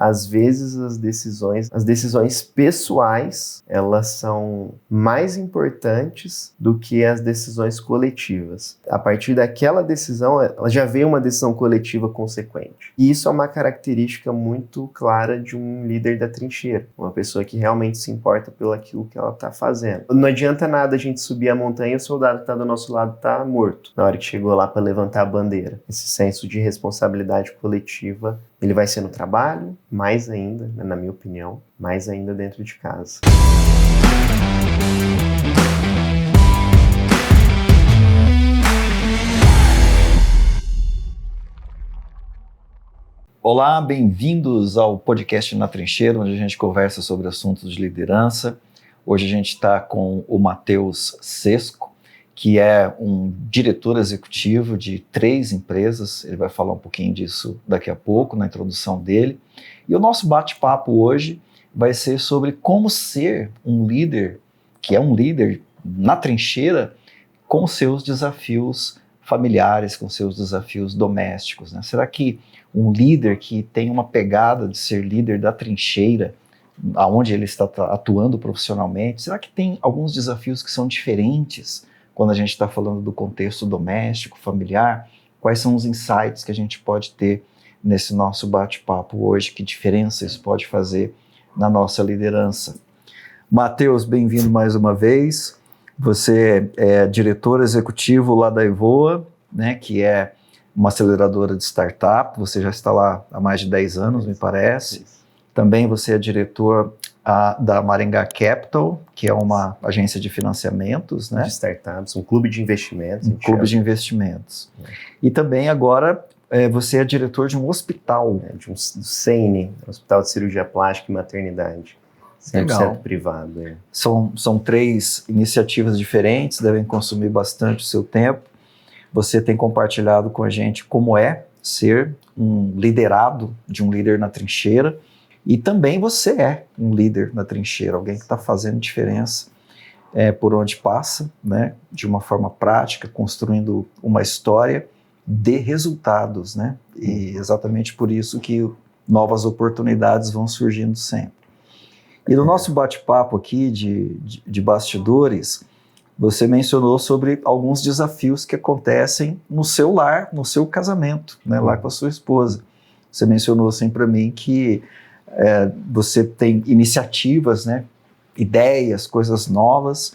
às vezes as decisões pessoais, elas são mais importantes do que as decisões coletivas. A partir daquela decisão, ela já veio uma decisão coletiva consequente. E isso é uma característica muito clara de um líder da trincheira, uma pessoa que realmente se importa pelo aquilo que ela está fazendo. Não adianta nada a gente subir a montanha e o soldado que está do nosso lado está morto na hora que chegou lá para levantar a bandeira. Esse senso de responsabilidade coletiva, ele vai ser no trabalho, mais ainda, né, na minha opinião, mais ainda dentro de casa. Olá, bem-vindos ao podcast Na Trincheira, onde a gente conversa sobre assuntos de liderança. Hoje a gente está com o Matheus Sesco, que é um diretor executivo de 3 empresas. Ele vai falar um pouquinho disso daqui a pouco, na introdução dele. E o nosso bate-papo hoje vai ser sobre como ser um líder, que é um líder na trincheira, com seus desafios familiares, com seus desafios domésticos, né? Será que um líder que tem uma pegada de ser líder da trincheira, aonde ele está atuando profissionalmente, será que tem alguns desafios que são diferentes quando a gente está falando do contexto doméstico, familiar? Quais são os insights que a gente pode ter nesse nosso bate-papo hoje? Que diferença isso pode fazer na nossa liderança? Matheus, bem-vindo mais uma vez. Você é diretor executivo lá da Evoa, né, que é uma aceleradora de startup. Você já está lá há mais de 10 anos, me parece. Também você é diretor da Maringá Capital, que é uma agência de financiamentos, né? De startups, um clube de investimentos. Um clube de investimentos. E também agora você é diretor de um hospital. De um CEINE, Hospital de Cirurgia Plástica e Maternidade. 100% Legal. Privado. São 3 iniciativas diferentes, devem consumir bastante o seu tempo. Você tem compartilhado com a gente como é ser um liderado de um líder na trincheira, e também você é um líder na trincheira, alguém que está fazendo diferença por onde passa, né, de uma forma prática, construindo uma história de resultados, né, e exatamente por isso que novas oportunidades vão surgindo sempre. E no nosso bate-papo aqui de bastidores, você mencionou sobre alguns desafios que acontecem no seu lar, no seu casamento, né, lá com a sua esposa. Você mencionou assim para mim que você tem iniciativas, né, ideias, coisas novas,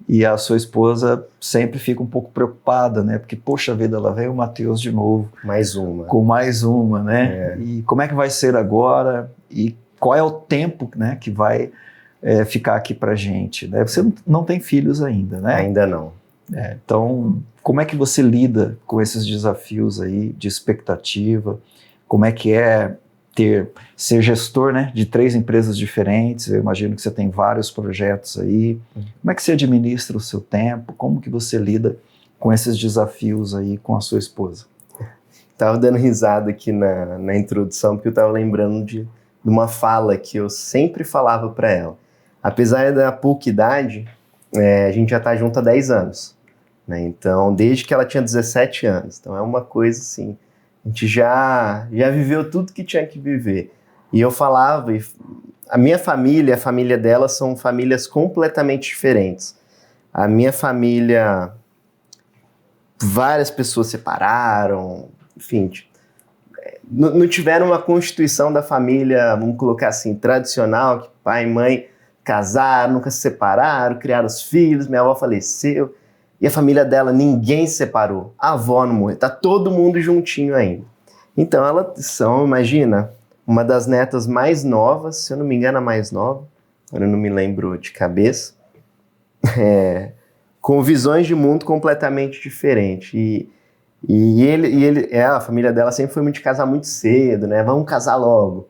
e a sua esposa sempre fica um pouco preocupada, né, porque, poxa vida, lá vem o Matheus de novo. Mais uma. Com mais uma, né? E como é que vai ser agora? E qual é o tempo, né, que vai ficar aqui pra gente, né? Você não tem filhos ainda, né? Ainda não. Então, como é que você lida com esses desafios aí de expectativa? Como é que é ser gestor, né, de 3 empresas diferentes? Eu imagino que você tem vários projetos aí. Como é que você administra o seu tempo? Como que você lida com esses desafios aí com a sua esposa? Tava dando risada aqui na introdução, porque eu tava lembrando de uma fala que eu sempre falava para ela. Apesar da pouca idade, a gente já tá junto há 10 anos, né? Então, desde que ela tinha 17 anos. Então, é uma coisa assim, a gente já viveu tudo que tinha que viver. E eu falava, a minha família, a família dela são famílias completamente diferentes. A minha família, várias pessoas separaram, enfim, não tiveram uma constituição da família, vamos colocar assim, tradicional, que pai e mãe casaram, nunca se separaram, criaram os filhos, minha avó faleceu, e a família dela, ninguém se separou, a avó não morreu, tá todo mundo juntinho ainda. Então elas são, imagina, uma das netas mais novas, se eu não me engano a mais nova, agora eu não me lembro de cabeça, com visões de mundo completamente diferentes. A família dela sempre foi muito de casar muito cedo, né? Vamos casar logo.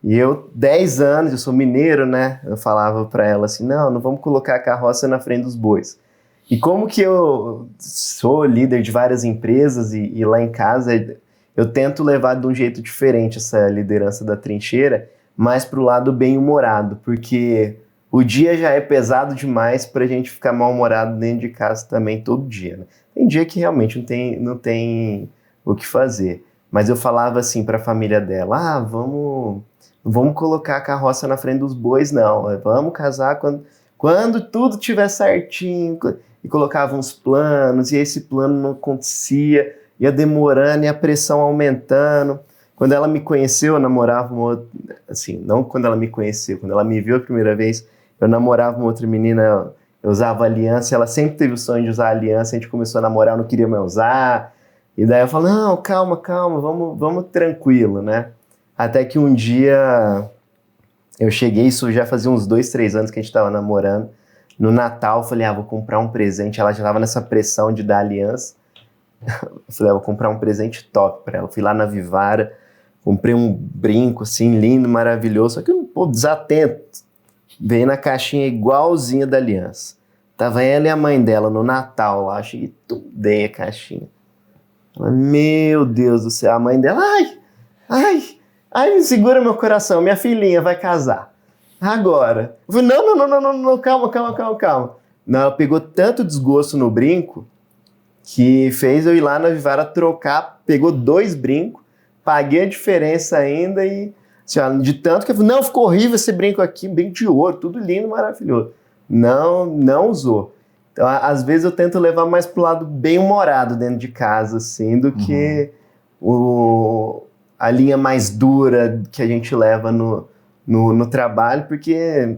E eu, 10 anos, eu sou mineiro, né? Eu falava pra ela assim, não vamos colocar a carroça na frente dos bois. E como que eu sou líder de várias empresas e lá em casa eu tento levar de um jeito diferente essa liderança da trincheira, mais pro lado bem-humorado, porque o dia já é pesado demais pra gente ficar mal-humorado dentro de casa também todo dia, né? Tem dia que realmente não tem o que fazer. Mas eu falava assim pra família dela, vamos não vamos colocar a carroça na frente dos bois, não. Vamos casar quando tudo estiver certinho. E colocava uns planos, e esse plano não acontecia, ia demorando e a pressão aumentando. Quando ela me conheceu, eu namorava uma outra... Assim, não quando ela me conheceu, quando ela me viu a primeira vez, eu namorava uma outra menina, eu usava aliança, ela sempre teve o sonho de usar aliança, a gente começou a namorar, eu não queria mais usar. E daí eu falo, não, calma, vamos tranquilo, né? Até que um dia eu cheguei, isso já fazia uns 2, 3 anos que a gente tava namorando. No Natal, eu falei, vou comprar um presente. Ela já tava nessa pressão de dar aliança. Eu falei, vou comprar um presente top pra ela. Fui lá na Vivara, comprei um brinco, assim, lindo, maravilhoso. Só que eu, desatento. Veio na caixinha igualzinha da aliança. Tava ela e a mãe dela no Natal lá. Cheguei, tudei a caixinha. Ela, meu Deus do céu. A mãe dela, ai, segura meu coração. Minha filhinha vai casar. Agora. Eu falei, não, calma. Não, ela pegou tanto desgosto no brinco que fez eu ir lá na Vivara trocar, pegou 2 brincos, paguei a diferença ainda e, assim, de tanto que eu falei, não, ficou horrível esse brinco aqui, brinco de ouro, tudo lindo, maravilhoso. Não usou. Então, às vezes eu tento levar mais pro lado bem humorado dentro de casa, assim, do que a linha mais dura que a gente leva no trabalho, porque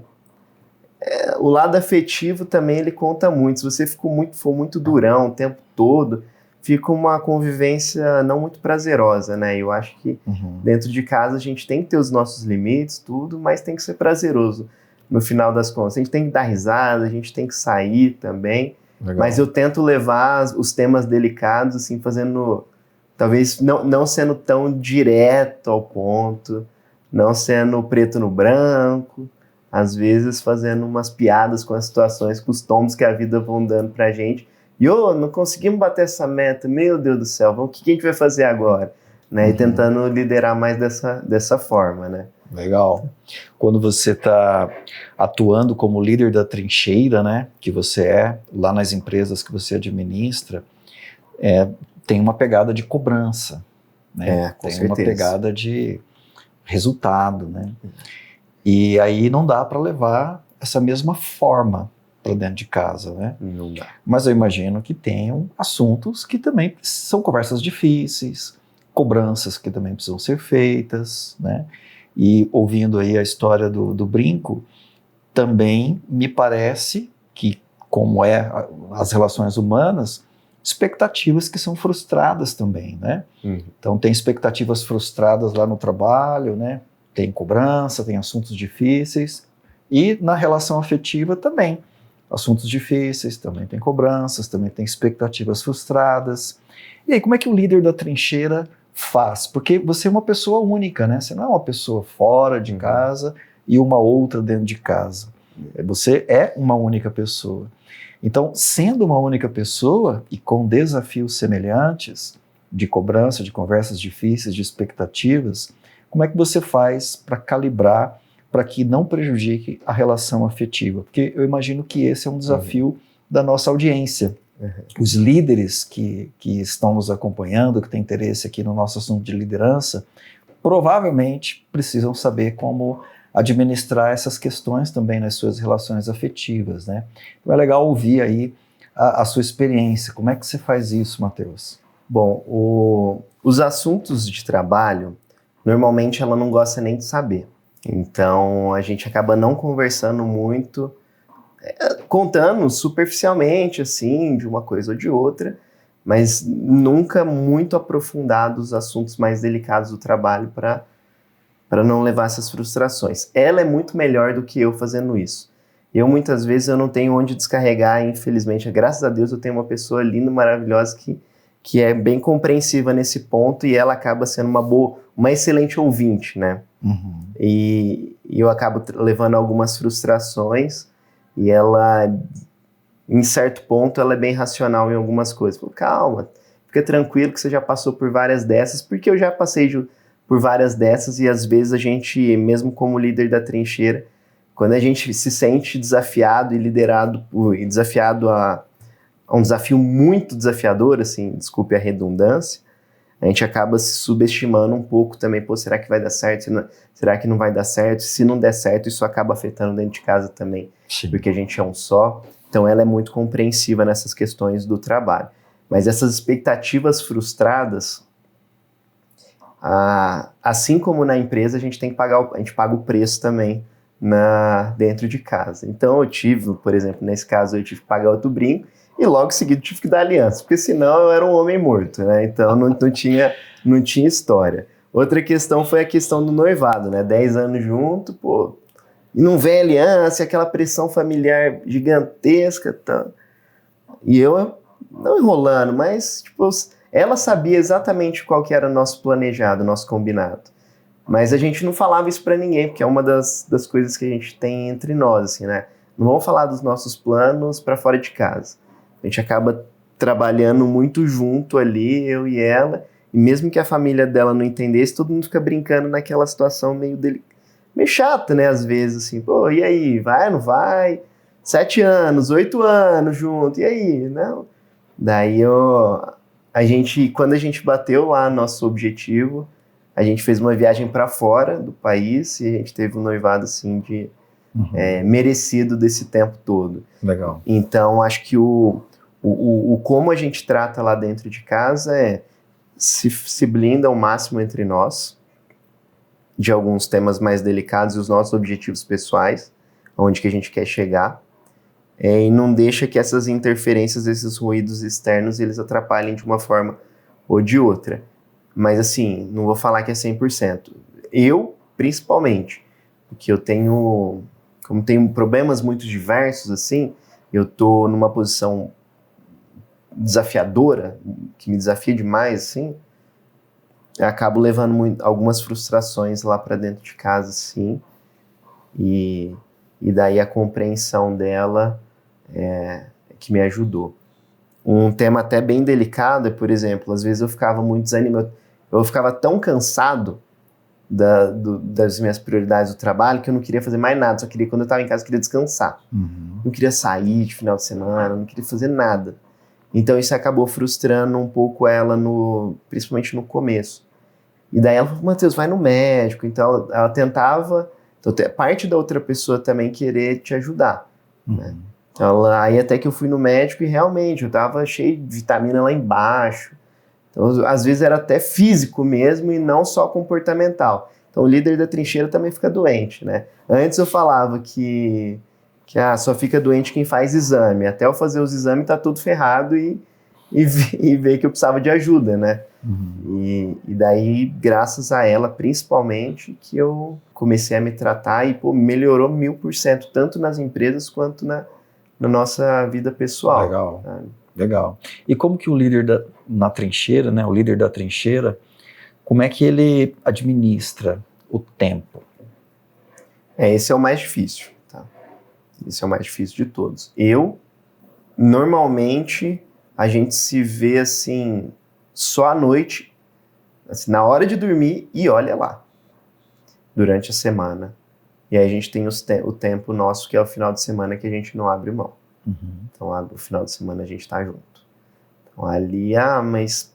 o lado afetivo também ele conta muito. Se você for muito durão o tempo todo, fica uma convivência não muito prazerosa, né? Eu acho que dentro de casa a gente tem que ter os nossos limites, tudo, mas tem que ser prazeroso no final das contas. A gente tem que dar risada, a gente tem que sair também. Legal. Mas eu tento levar os temas delicados, assim, fazendo... Talvez não sendo tão direto ao ponto, não sendo preto no branco, às vezes fazendo umas piadas com as situações, com os tombos que a vida vão dando pra gente. E não conseguimos bater essa meta, meu Deus do céu, o que a gente vai fazer agora? Né? E tentando liderar mais dessa forma, né? Legal. Quando você está atuando como líder da trincheira, né, que você é, lá nas empresas que você administra, tem uma pegada de cobrança, né? Com tem certeza. Uma pegada de resultado, né? E aí não dá para levar essa mesma forma para dentro de casa, né? Não dá. Mas eu imagino que tenham assuntos que também são conversas difíceis, cobranças que também precisam ser feitas, né? E ouvindo aí a história do brinco, também me parece que, como as relações humanas, expectativas que são frustradas também, né? Então tem expectativas frustradas lá no trabalho, né? Tem cobrança, tem assuntos difíceis, e na relação afetiva também. Assuntos difíceis, também tem cobranças, também tem expectativas frustradas. E aí, como é que o líder da trincheira faz? Porque você é uma pessoa única, né? Você não é uma pessoa fora de casa e uma outra dentro de casa. Você é uma única pessoa. Então, sendo uma única pessoa e com desafios semelhantes, de cobrança, de conversas difíceis, de expectativas, como é que você faz para calibrar para que não prejudique a relação afetiva? Porque eu imagino que esse é um desafio da nossa audiência. Os líderes que estão nos acompanhando, que têm interesse aqui no nosso assunto de liderança, provavelmente precisam saber como administrar essas questões também nas suas relações afetivas, né? Então é legal ouvir aí a sua experiência. Como é que você faz isso, Matheus? Bom, os assuntos de trabalho, normalmente ela não gosta nem de saber. Então, a gente acaba não conversando muito, contando superficialmente, assim, de uma coisa ou de outra, mas nunca muito aprofundado os assuntos mais delicados do trabalho para não levar essas frustrações. Ela é muito melhor do que eu fazendo isso. Muitas vezes, eu não tenho onde descarregar, infelizmente. Graças a Deus, eu tenho uma pessoa linda, maravilhosa, que é bem compreensiva nesse ponto, e ela acaba sendo uma excelente ouvinte, né? E eu acabo levando algumas frustrações, e ela, em certo ponto, ela é bem racional em algumas coisas. Falo, calma, fica tranquilo que você já passou por várias dessas, porque eu já passei por várias dessas, e às vezes a gente, mesmo como líder da trincheira, quando a gente se sente desafiado e desafiado a um desafio muito desafiador, assim, desculpe a redundância, a gente acaba se subestimando um pouco também, pô, será que vai dar certo? Será que não vai dar certo? Se não der certo, isso acaba afetando dentro de casa também, Sim. porque a gente é um só. Então ela é muito compreensiva nessas questões do trabalho. Mas essas expectativas frustradas, assim como na empresa, a gente tem que pagar, a gente paga o preço também dentro de casa. Então eu tive, por exemplo, nesse caso eu tive que pagar outro brinco e logo em seguida tive que dar aliança, porque senão eu era um homem morto, né? Então não tinha história. Outra questão foi a questão do noivado, né? 10 anos junto, pô, e não vem aliança, aquela pressão familiar gigantesca, tá? E eu não enrolando, mas tipo, ela sabia exatamente qual que era o nosso planejado, o nosso combinado. Mas a gente não falava isso pra ninguém, porque é uma das coisas que a gente tem entre nós, assim, né? Não vamos falar dos nossos planos pra fora de casa. A gente acaba trabalhando muito junto ali, eu e ela, e mesmo que a família dela não entendesse, todo mundo fica brincando naquela situação meio chata, né? Às vezes, assim, pô, e aí, vai ou não vai? 7 anos, 8 anos junto, e aí? Não. Daí, quando a gente bateu lá nosso objetivo, a gente fez uma viagem para fora do país e a gente teve um noivado, assim, merecido desse tempo todo. Legal. Então, acho que o como a gente trata lá dentro de casa se blinda ao máximo entre nós, de alguns temas mais delicados e os nossos objetivos pessoais, onde que a gente quer chegar, e não deixa que essas interferências, esses ruídos externos, eles atrapalhem de uma forma ou de outra. Mas assim, não vou falar que é 100%. Eu, principalmente, porque como tenho problemas muito diversos, assim, eu tô numa posição desafiadora, que me desafia demais, assim, eu acabo levando algumas frustrações lá para dentro de casa, sim, e daí a compreensão dela que me ajudou. Um tema até bem delicado é, por exemplo, às vezes eu ficava muito desanimado, eu ficava tão cansado das minhas prioridades do trabalho que eu não queria fazer mais nada, quando eu estava em casa eu queria descansar. Não queria sair de final de semana, não queria fazer nada. Então isso acabou frustrando um pouco ela, principalmente no começo. E daí ela falou, Matheus, vai no médico. Então ela tentava, parte da outra pessoa também querer te ajudar. Né? Então, aí até que eu fui no médico e realmente eu tava cheio de vitamina lá embaixo. Então às vezes era até físico mesmo e não só comportamental. Então o líder da trincheira também fica doente, né? Antes eu falava que só fica doente quem faz exame. Até eu fazer os exames tá tudo ferrado e ver que eu precisava de ajuda, né? E daí, graças a ela, principalmente, que eu comecei a me tratar e, pô, melhorou 1000%, tanto nas empresas quanto na nossa vida pessoal. Legal, tá? Legal. E como que o líder na trincheira, né, o líder da trincheira, como é que ele administra o tempo? Esse é o mais difícil, tá? Esse é o mais difícil de todos. Normalmente, a gente se vê, assim, só à noite, assim, na hora de dormir, e olha lá, durante a semana. E aí a gente tem o tempo nosso, que é o final de semana, que a gente não abre mão. Então, lá no final de semana a gente tá junto. Então, ali, mas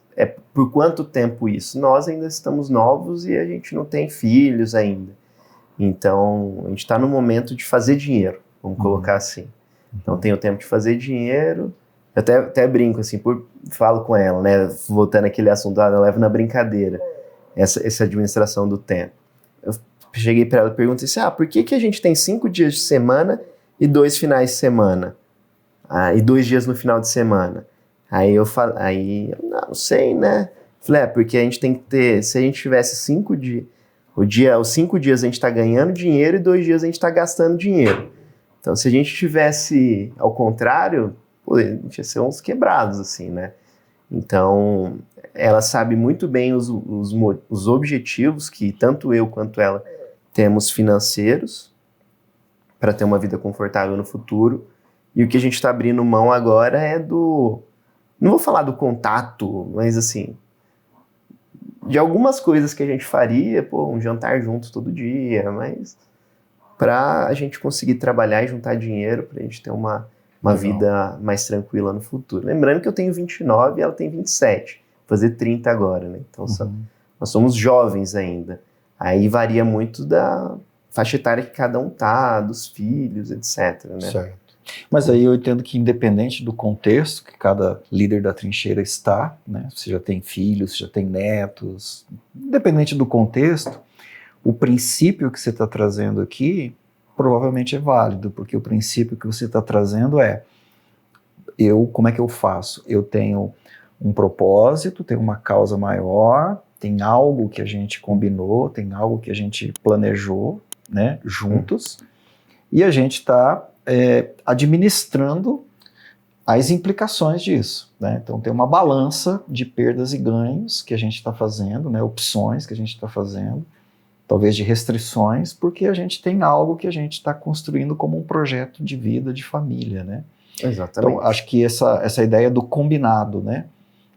por quanto tempo isso? Nós ainda estamos novos e a gente não tem filhos ainda. Então, a gente tá no momento de fazer dinheiro, vamos colocar assim. Então, tem o tempo de fazer dinheiro. Eu até brinco, assim, falo com ela, né? Voltando àquele assunto, eu levo na brincadeira essa administração do tempo. Eu cheguei para ela e perguntei assim, por que a gente tem 5 dias de semana e 2 finais de semana? E 2 dias no final de semana? Aí eu falei, não sei, né? Falei, porque a gente tem que ter, se a gente tivesse 5 dias, os 5 dias a gente tá ganhando dinheiro e 2 dias a gente tá gastando dinheiro. Então, se a gente tivesse ao contrário, pô, a gente ia ser uns quebrados, assim, né? Então, ela sabe muito bem os objetivos que tanto eu quanto ela temos financeiros para ter uma vida confortável no futuro. E o que a gente está abrindo mão agora não vou falar do contato, mas assim, de algumas coisas que a gente faria, um jantar juntos todo dia, mas para a gente conseguir trabalhar e juntar dinheiro, para a gente ter uma vida mais tranquila no futuro. Lembrando que eu tenho 29 e ela tem 27. fazer 30 agora, né? Então nós somos jovens ainda. Aí varia muito da faixa etária que cada um tá, dos filhos, etc, né? Certo. Mas aí eu entendo que independente do contexto que cada líder da trincheira está, né? Se já tem filhos, se já tem netos, independente do contexto, o princípio que você está trazendo aqui provavelmente é válido, porque o princípio que você está trazendo é como é que eu faço? Eu tenho um propósito, tenho uma causa maior, tem algo que a gente combinou, tem algo que a gente planejou, né, juntos, e a gente está administrando as implicações disso, né? Então tem uma balança de perdas e ganhos que a gente está fazendo, né, opções que a gente está fazendo, talvez de restrições, porque a gente tem algo que a gente está construindo como um projeto de vida, de família, né? Exatamente. Então acho que essa ideia do combinado, né,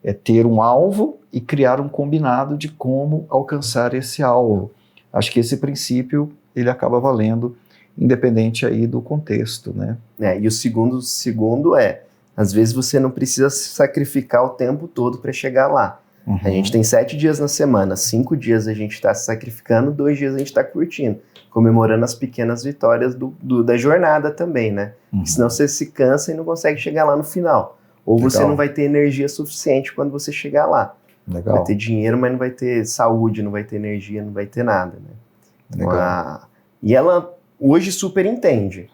é ter um alvo e criar um combinado de como alcançar esse alvo. Acho que esse princípio ele acaba valendo independente aí do contexto, né? E o segundo às vezes você não precisa se sacrificar o tempo todo para chegar lá. A gente tem 7 dias na semana, 5 dias a gente está se sacrificando, 2 dias a gente está curtindo, comemorando as pequenas vitórias da jornada também, né? Senão você se cansa e não consegue chegar lá no final. Ou você não vai ter energia suficiente quando você chegar lá. Legal. Vai ter dinheiro, mas não vai ter saúde, não vai ter energia, não vai ter nada, né? Então, e ela hoje super entende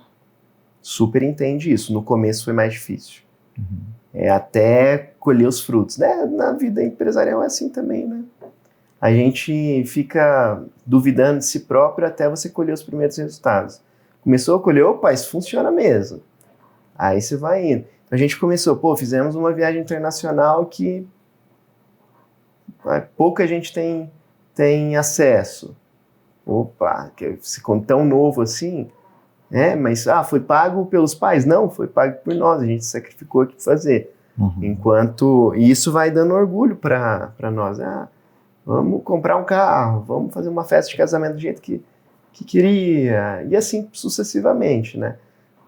isso. No começo foi mais difícil. Até colher os frutos, né? Na vida empresarial é assim também, né? A gente fica duvidando de si próprio até você colher os primeiros resultados. Começou a colher, opa, isso funciona mesmo. Aí você vai indo. A gente começou, fizemos uma viagem internacional que pouca gente tem acesso. Opa, que ficou tão novo assim, mas foi pago pelos pais? Não, foi pago por nós, a gente sacrificou aqui para fazer. E isso vai dando orgulho para nós. Vamos comprar um carro, vamos fazer uma festa de casamento do jeito que queria, e assim sucessivamente, né?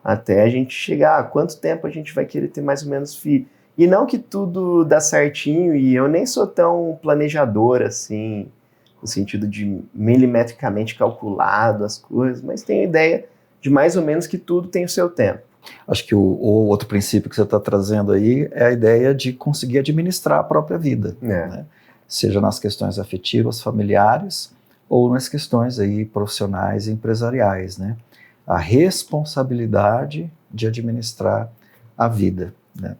Até a gente chegar, quanto tempo a gente vai querer ter mais ou menos filho. E não que tudo dá certinho, e eu nem sou tão planejador assim, no sentido de milimetricamente calculado as coisas, mas tenho ideia de mais ou menos que tudo tem o seu tempo. Acho que o outro princípio que você está trazendo aí é a ideia de conseguir administrar a própria vida, né? Seja nas questões afetivas, familiares, ou nas questões aí profissionais e empresariais, né? A responsabilidade de administrar a vida, né?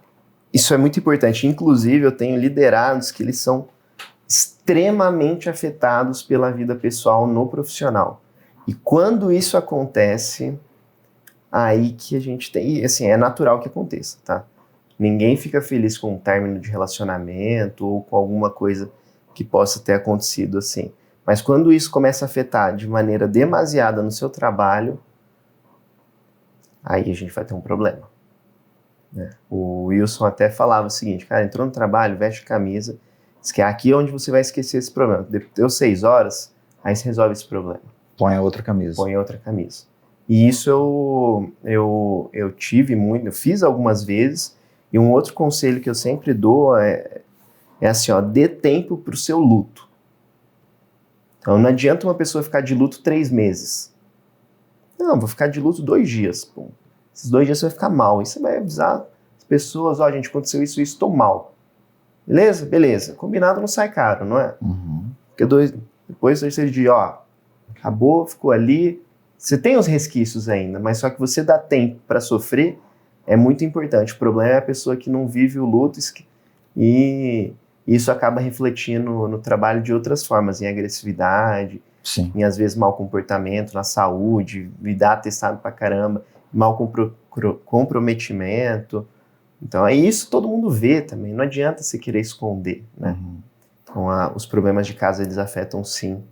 Isso é muito importante. Inclusive, eu tenho liderados que eles são extremamente afetados pela vida pessoal no profissional. E quando isso acontece, aí que a gente tem... E, assim, é natural que aconteça, tá? Ninguém fica feliz com um término de relacionamento ou com alguma coisa que possa ter acontecido assim. Mas quando isso começa a afetar de maneira demasiada no seu trabalho, aí a gente vai ter um problema, né? O Wilson até falava o seguinte, cara, entrou no trabalho, veste a camisa, diz que é aqui onde você vai esquecer esse problema. Deu 6 horas, aí você resolve esse problema. Põe a outra camisa. Põe a outra camisa. E isso eu tive muito, eu fiz algumas vezes, e um outro conselho que eu sempre dou é assim, dê tempo para o seu luto. Então não adianta uma pessoa ficar de luto 3 meses. Não, vou ficar de luto 2 dias. Pô. Esses 2 dias você vai ficar mal. E você vai avisar as pessoas, gente, aconteceu isso, estou mal. Beleza? Beleza. Combinado não sai caro, não é? Porque depois do 3 dias, acabou, ficou ali. Você tem os resquícios ainda, mas só que você dá tempo para sofrer é muito importante. O problema é a pessoa que não vive o luto e isso acaba refletindo no trabalho de outras formas, em agressividade, Sim. Em às vezes mau comportamento na saúde, vida atestado pra caramba, mau comprometimento. Então é isso todo mundo vê também, não adianta você querer esconder, né? Então os problemas de casa eles afetam sim,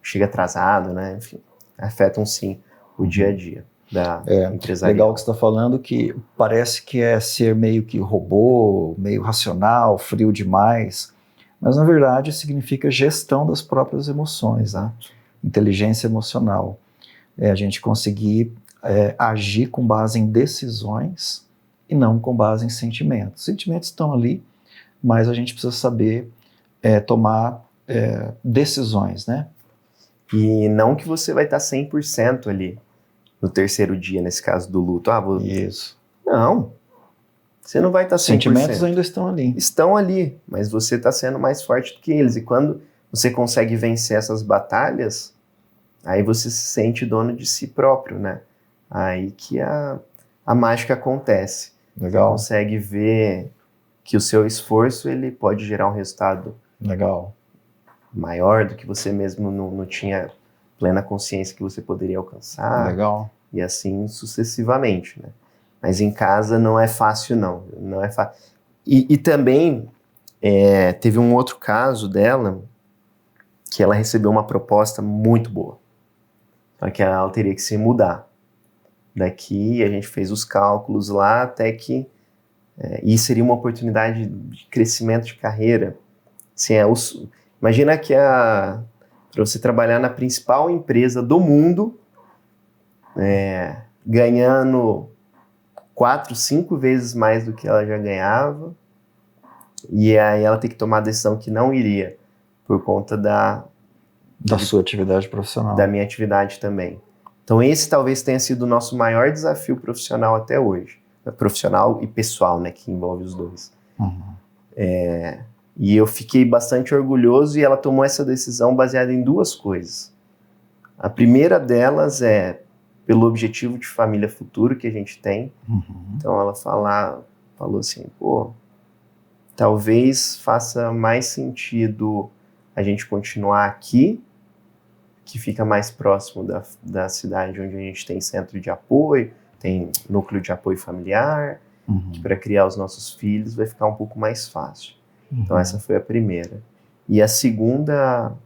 chega atrasado, né? Enfim, afetam sim o dia a dia da empresarial. Legal que você está falando, que parece que é ser meio que robô, meio racional, frio demais, mas na verdade significa gestão das próprias emoções, né? Inteligência emocional. A gente conseguir agir com base em decisões e não com base em sentimentos. Sentimentos estão ali, mas a gente precisa saber tomar decisões, né? E não que você vai estar 100% ali no terceiro dia, nesse caso do luto. Isso. Não, você não vai estar 100%. Sentimentos ainda estão ali. Estão ali, mas você está sendo mais forte do que eles. E quando você consegue vencer essas batalhas, aí você se sente dono de si próprio, né? Aí que a mágica acontece. Legal. Você consegue ver que o seu esforço ele pode gerar um resultado legal, maior do que você mesmo não tinha plena consciência que você poderia alcançar. Legal. E assim sucessivamente, né? Mas em casa não é fácil, não. Não é fácil. E também teve um outro caso dela que ela recebeu uma proposta muito boa. Só que ela teria que se mudar. Daqui a gente fez os cálculos lá até que... e seria uma oportunidade de crescimento de carreira. Assim, imagina que para você trabalhar na principal empresa do mundo, ganhando 4, 5 vezes mais do que ela já ganhava, e aí ela tem que tomar a decisão que não iria, por conta da sua atividade profissional. Da minha atividade também. Então esse talvez tenha sido o nosso maior desafio profissional até hoje. Profissional e pessoal, né, que envolve os dois. Uhum. E eu fiquei bastante orgulhoso e ela tomou essa decisão baseada em 2 coisas. A primeira delas é pelo objetivo de família futuro que a gente tem. Uhum. Então ela falou assim, talvez faça mais sentido a gente continuar aqui, que fica mais próximo da cidade onde a gente tem centro de apoio, tem núcleo de apoio familiar, que para criar os nossos filhos vai ficar um pouco mais fácil. Então essa foi a primeira. E a segunda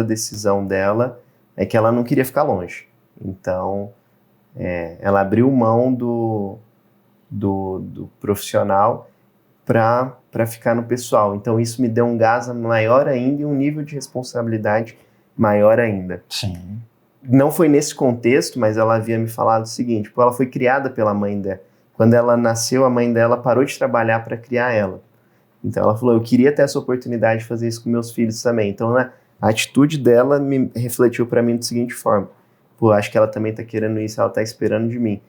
decisão dela é que ela não queria ficar longe. Então ela abriu mão do profissional para ficar no pessoal. Então isso me deu um gás maior ainda e um nível de responsabilidade maior ainda. Sim. Não foi nesse contexto, mas ela havia me falado o seguinte, ela foi criada pela mãe dela. Quando ela nasceu, a mãe dela parou de trabalhar para criar ela. Então ela falou, eu queria ter essa oportunidade de fazer isso com meus filhos também. Então a atitude dela me refletiu para mim da seguinte forma, acho que ela também está querendo isso, ela está esperando de mim,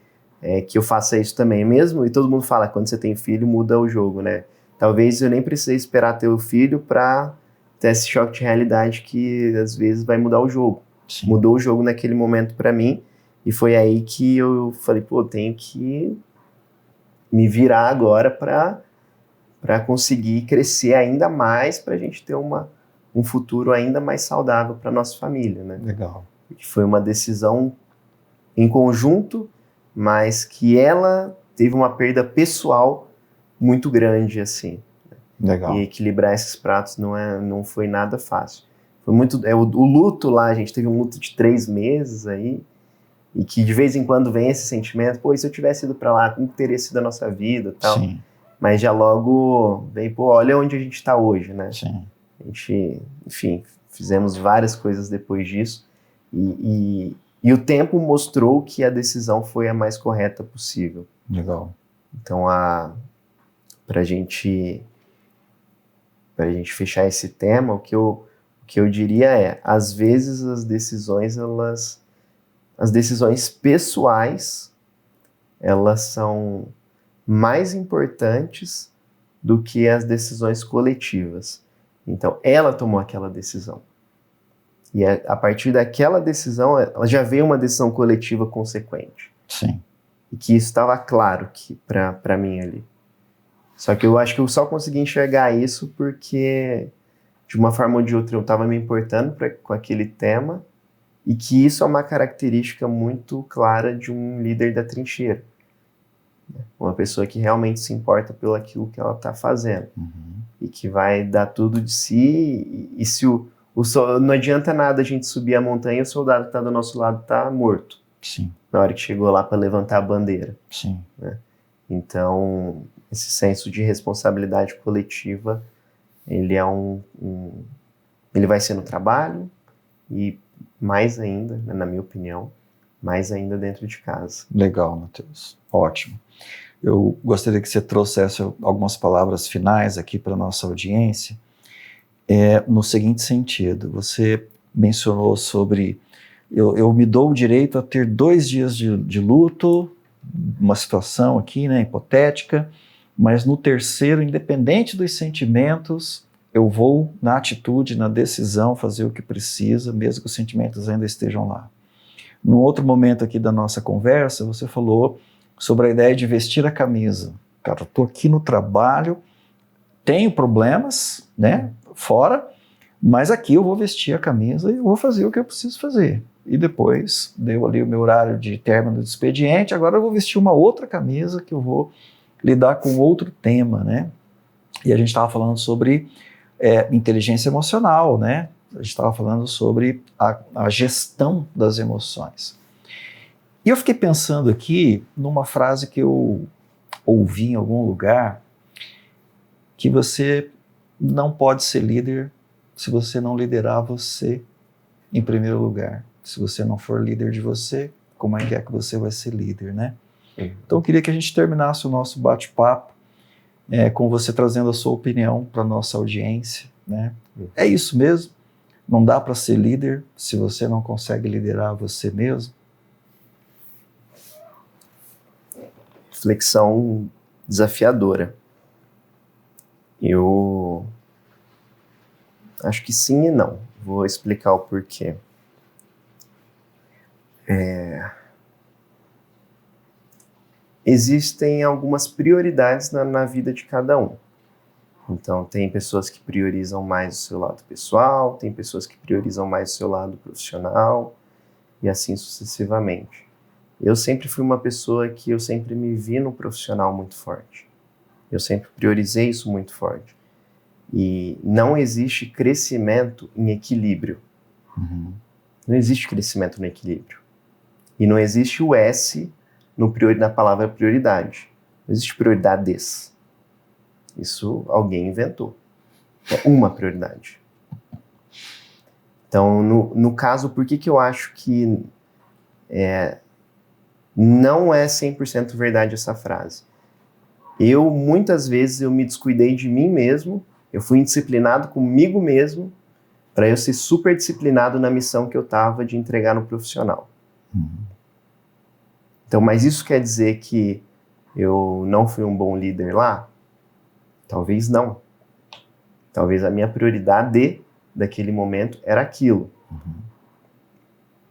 que eu faça isso também mesmo. E todo mundo fala, quando você tem filho, muda o jogo, né? Talvez eu nem precisei esperar ter o filho para ter esse choque de realidade que às vezes vai mudar o jogo. Sim. Mudou o jogo naquele momento para mim, e foi aí que eu falei, tenho que me virar agora para conseguir crescer ainda mais, para a gente ter um futuro ainda mais saudável para nossa família, né? Legal. Que foi uma decisão em conjunto, mas que ela teve uma perda pessoal muito grande, assim. Legal. E equilibrar esses pratos não foi nada fácil. Foi muito... o luto lá, a gente teve um luto de 3 meses aí, e que de vez em quando vem esse sentimento, e se eu tivesse ido para lá, como teria sido a nossa vida e tal. Sim. Mas já logo vem, olha onde a gente está hoje, né? Sim. A gente, enfim, fizemos várias coisas depois disso, e o tempo mostrou que a decisão foi a mais correta possível. Legal. Então, para a gente fechar esse tema, o que eu diria às vezes as decisões pessoais, elas são mais importantes do que as decisões coletivas. Então, ela tomou aquela decisão. E a partir daquela decisão, ela já veio uma decisão coletiva consequente. Sim. E que isso estava claro para mim ali. Só que eu acho que eu só consegui enxergar isso porque, de uma forma ou de outra, eu estava me importando com aquele tema, e que isso é uma característica muito clara de um líder da trincheira. Uma pessoa que realmente se importa pelo aquilo que ela está fazendo. Uhum. E que vai dar tudo de si, e se não adianta nada a gente subir a montanha e o soldado que está do nosso lado está morto. Sim. Na hora que chegou lá para levantar a bandeira. Sim. Né? Então, esse senso de responsabilidade coletiva, ele ele vai ser no trabalho, e mais ainda, na minha opinião, mais ainda dentro de casa. Legal, Matheus. Ótimo. eu gostaria que você trouxesse algumas palavras finais aqui para a nossa audiência, no seguinte sentido. Você mencionou sobre, eu me dou o direito a ter 2 dias de luto, uma situação aqui, né, hipotética, mas no terceiro, independente dos sentimentos, eu vou na atitude, na decisão, fazer o que precisa, mesmo que os sentimentos ainda estejam lá. Num outro momento aqui da nossa conversa, você falou sobre a ideia de vestir a camisa. Cara, eu estou aqui no trabalho, tenho problemas, né, fora, mas aqui eu vou vestir a camisa e eu vou fazer o que eu preciso fazer. E depois, deu ali o meu horário de término do expediente, agora eu vou vestir uma outra camisa que eu vou lidar com outro tema, né? E a gente estava falando sobre inteligência emocional, né? A gente estava falando sobre a gestão das emoções. E eu fiquei pensando aqui numa frase que eu ouvi em algum lugar, que você não pode ser líder se você não liderar você em primeiro lugar. Se você não for líder de você, como é que você vai ser líder, né? Então eu queria que a gente terminasse o nosso bate-papo com você trazendo a sua opinião para a nossa audiência, né? É isso mesmo? Não dá para ser líder se você não consegue liderar você mesmo? Reflexão desafiadora. Eu acho que sim e não. Vou explicar o porquê. Existem algumas prioridades na vida de cada um. Então, tem pessoas que priorizam mais o seu lado pessoal, tem pessoas que priorizam mais o seu lado profissional, e assim sucessivamente. Eu sempre fui uma pessoa que eu sempre me vi no profissional muito forte. Eu sempre priorizei isso muito forte. E não existe crescimento em equilíbrio. Uhum. Não existe crescimento no equilíbrio. E não existe o S na palavra prioridade. Não existe prioridades. Isso alguém inventou. É uma prioridade. Então, no caso, por que eu acho que não é 100% verdade essa frase? Muitas vezes, eu me descuidei de mim mesmo, eu fui indisciplinado comigo mesmo, para eu ser super disciplinado na missão que eu estava de entregar no profissional. Uhum. Então, mas isso quer dizer que eu não fui um bom líder lá? Talvez não. Talvez a minha prioridade daquele momento era aquilo. Uhum.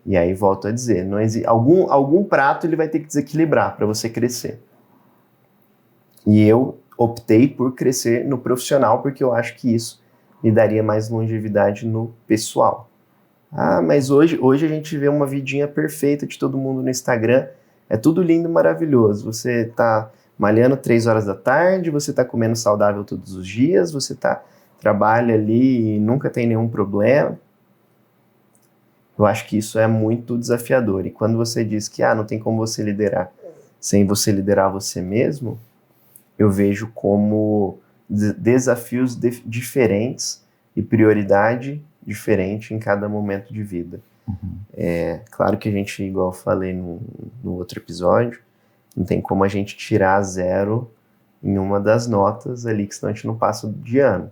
E aí, volto a dizer, não existe, algum prato ele vai ter que desequilibrar para você crescer. E eu optei por crescer no profissional porque eu acho que isso me daria mais longevidade no pessoal. Ah, mas hoje a gente vê uma vidinha perfeita de todo mundo no Instagram, é tudo lindo e maravilhoso. Você tá malhando 3 horas da tarde, você tá comendo saudável todos os dias, você trabalha ali e nunca tem nenhum problema. Eu acho que isso é muito desafiador. E quando você diz que não tem como você liderar sem você liderar você mesmo, eu vejo como desafios diferentes e prioridade diferente em cada momento de vida. Uhum. Claro que a gente, igual eu falei no outro episódio, não tem como a gente tirar 0 em uma das notas ali, que senão a gente não passa de ano.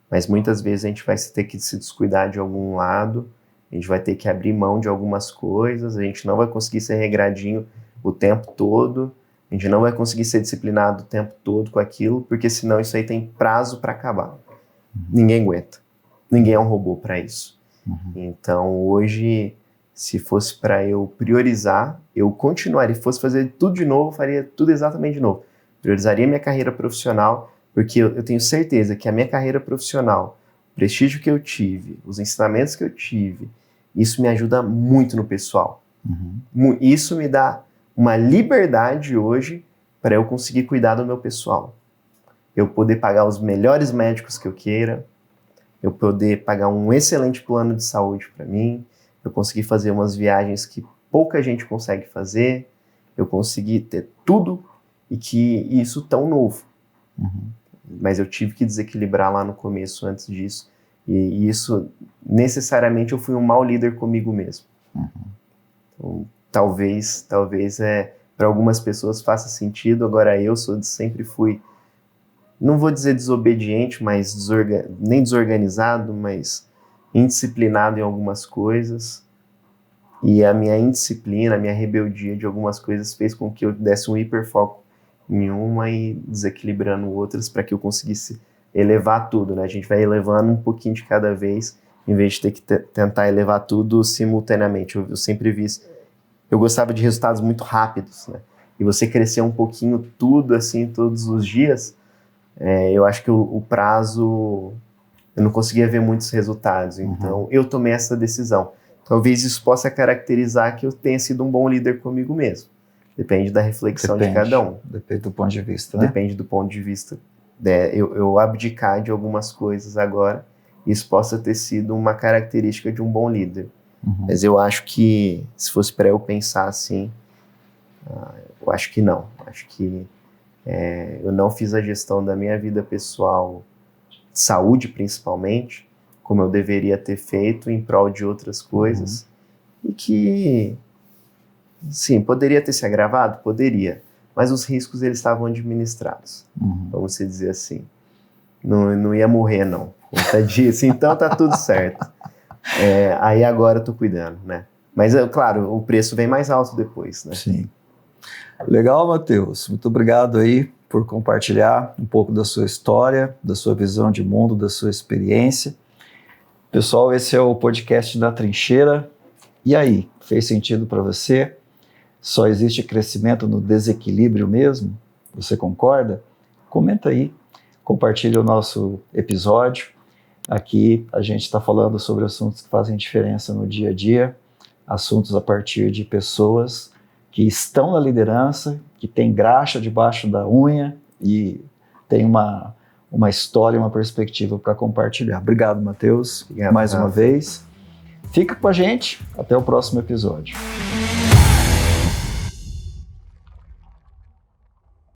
Mas muitas vezes a gente vai ter que se descuidar de algum lado, a gente vai ter que abrir mão de algumas coisas, a gente não vai conseguir ser regradinho o tempo todo, a gente não vai conseguir ser disciplinado o tempo todo com aquilo, porque senão isso aí tem prazo para acabar. Uhum. Ninguém aguenta. Ninguém é um robô para isso. Uhum. Então, hoje, se fosse para eu priorizar, eu continuaria. Se fosse fazer tudo de novo, eu faria tudo exatamente de novo. Priorizaria minha carreira profissional, porque eu tenho certeza que a minha carreira profissional, o prestígio que eu tive, os ensinamentos que eu tive, isso me ajuda muito no pessoal. Uhum. Isso me dá uma liberdade hoje para eu conseguir cuidar do meu pessoal. Eu poder pagar os melhores médicos que eu queira, eu poder pagar um excelente plano de saúde para mim, eu conseguir fazer umas viagens que pouca gente consegue fazer, eu conseguir ter tudo e que isso tão novo. Uhum. Mas eu tive que desequilibrar lá no começo antes disso. E isso, necessariamente, eu fui um mau líder comigo mesmo. Uhum. Então, talvez para algumas pessoas faça sentido. Agora sempre fui, não vou dizer desobediente, mas nem desorganizado, mas indisciplinado em algumas coisas. E a minha indisciplina, a minha rebeldia de algumas coisas fez com que eu desse um hiperfoco em uma e desequilibrando outras para que eu conseguisse elevar tudo, né? A gente vai elevando um pouquinho de cada vez, em vez de ter que tentar elevar tudo simultaneamente. Eu sempre vi isso. Eu gostava de resultados muito rápidos, né? E você crescer um pouquinho tudo assim todos os dias, eu acho que o prazo, eu não conseguia ver muitos resultados. Então, eu tomei essa decisão. Talvez isso possa caracterizar que eu tenha sido um bom líder comigo mesmo. Depende da reflexão de cada um. Depende do ponto de vista, né? Depende do ponto de vista. Eu abdicar de algumas coisas agora, isso possa ter sido uma característica de um bom líder. Mas eu acho que, se fosse para eu pensar assim, eu acho que não. Acho que eu não fiz a gestão da minha vida pessoal, saúde principalmente, como eu deveria ter feito em prol de outras coisas. E que, sim, poderia ter se agravado? Poderia. Mas os riscos, eles estavam administrados. Vamos dizer assim. Não ia morrer, não. Conta disso. Então tá tudo certo. Aí agora eu tô cuidando, né? Mas, claro, o preço vem mais alto depois, né? Sim. Legal, Matheus. Muito obrigado aí por compartilhar um pouco da sua história, da sua visão de mundo, da sua experiência. Pessoal, esse é o podcast da Trincheira. E aí, fez sentido para você? Só existe crescimento no desequilíbrio mesmo? Você concorda? Comenta aí, compartilha o nosso episódio. Aqui a gente está falando sobre assuntos que fazem diferença no dia a dia, assuntos a partir de pessoas que estão na liderança, que têm graxa debaixo da unha e tem uma história, uma perspectiva para compartilhar. Obrigado, Matheus, mais uma vez. Fica com a gente, até o próximo episódio.